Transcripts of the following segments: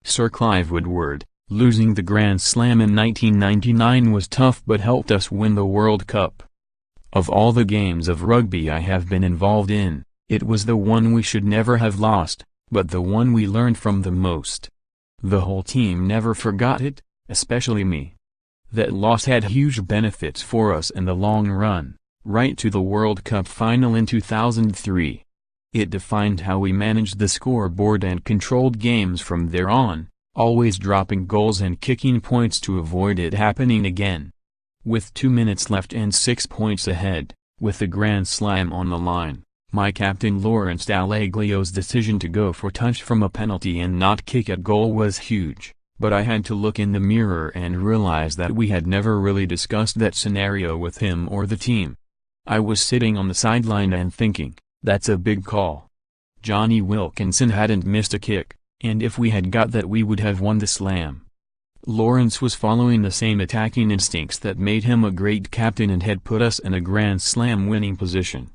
Sir Clive Woodward. Losing the Grand Slam in 1999 was tough but helped us win the World Cup. Of all the games of rugby I have been involved in, it was the one we should never have lost, but the one we learned from the most. The whole team never forgot it, especially me. That loss had huge benefits for us in the long run, right to the World Cup final in 2003. It defined how we managed the scoreboard and controlled games from there on, always dropping goals and kicking points to avoid it happening again. With 2 minutes left and 6 points ahead, with the Grand Slam on the line, my captain Lawrence Dallaglio's decision to go for touch from a penalty and not kick at goal was huge, but I had to look in the mirror and realize that we had never really discussed that scenario with him or the team. I was sitting on the sideline and thinking, that's a big call. Johnny Wilkinson hadn't missed a kick, and if we had got that we would have won the slam. Lawrence was following the same attacking instincts that made him a great captain and had put us in a Grand Slam winning position.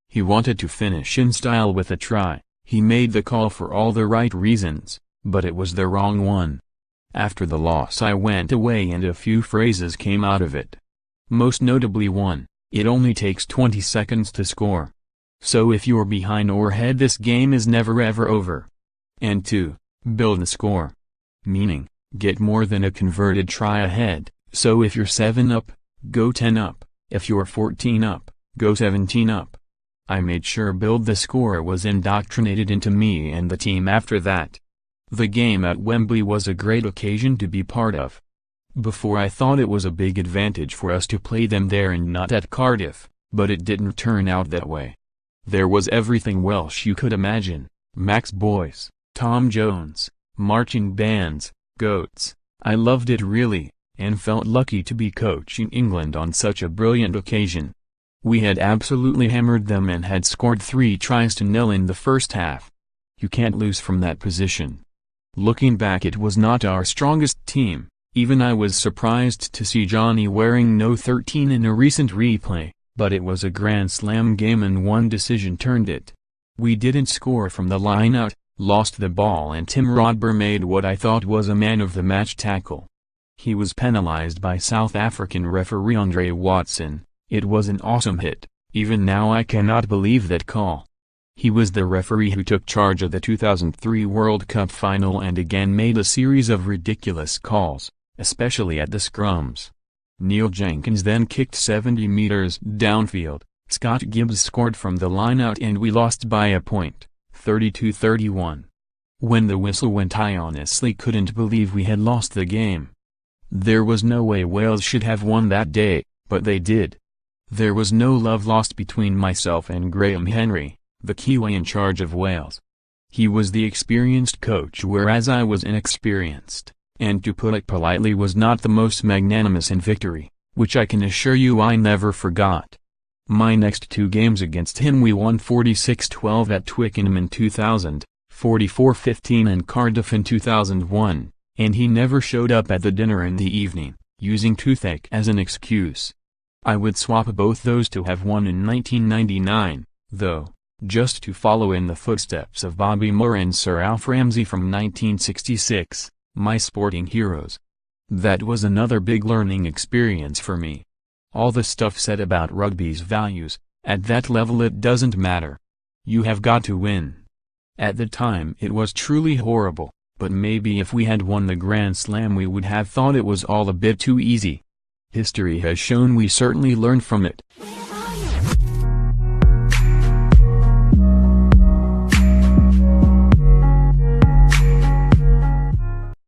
He wanted to finish in style with a try. He made the call for all the right reasons, but it was the wrong one. After the loss I went away and a few phrases came out of it. Most notably one, it only takes 20 seconds to score. So if you're behind or ahead, this game is never ever over. And 2, build the score. Meaning, get more than a converted try ahead, so if you're 7 up, go 10 up, if you're 14 up, go 17 up. I made sure build the score was indoctrinated into me and the team after that. The game at Wembley was a great occasion to be part of. Before I thought it was a big advantage for us to play them there and not at Cardiff, but it didn't turn out that way. There was everything Welsh you could imagine, Max Boyce, Tom Jones, marching bands, goats. I loved it really, and felt lucky to be coaching England on such a brilliant occasion. We had absolutely hammered them and had scored 3-0 in the first half. You can't lose from that position. Looking back, it was not our strongest team. Even I was surprised to see Johnny wearing no 13 in a recent replay, but it was a Grand Slam game and one decision turned it. We didn't score from the line out, lost the ball, and Tim Rodber made what I thought was a man-of-the-match tackle. He was penalized by South African referee Andre Watson. It was an awesome hit. Even now I cannot believe that call. He was the referee who took charge of the 2003 World Cup final and again made a series of ridiculous calls, especially at the scrums. Neil Jenkins then kicked 70 meters downfield, Scott Gibbs scored from the line-out and we lost by a point, 32-31. When the whistle went I honestly couldn't believe we had lost the game. There was no way Wales should have won that day, but they did. There was no love lost between myself and Graham Henry, the Kiwi in charge of Wales. He was the experienced coach whereas I was inexperienced, and to put it politely was not the most magnanimous in victory, which I can assure you I never forgot. My next 2 games against him we won 46-12 at Twickenham in 2000, 44-15 in Cardiff in 2001, and he never showed up at the dinner in the evening, using toothache as an excuse. I would swap both those to have won in 1999, though, just to follow in the footsteps of Bobby Moore and Sir Alf Ramsey from 1966, my sporting heroes. That was another big learning experience for me. All the stuff said about rugby's values, at that level it doesn't matter. You have got to win. At the time it was truly horrible, but maybe if we had won the Grand Slam we would have thought it was all a bit too easy. History has shown we certainly learned from it.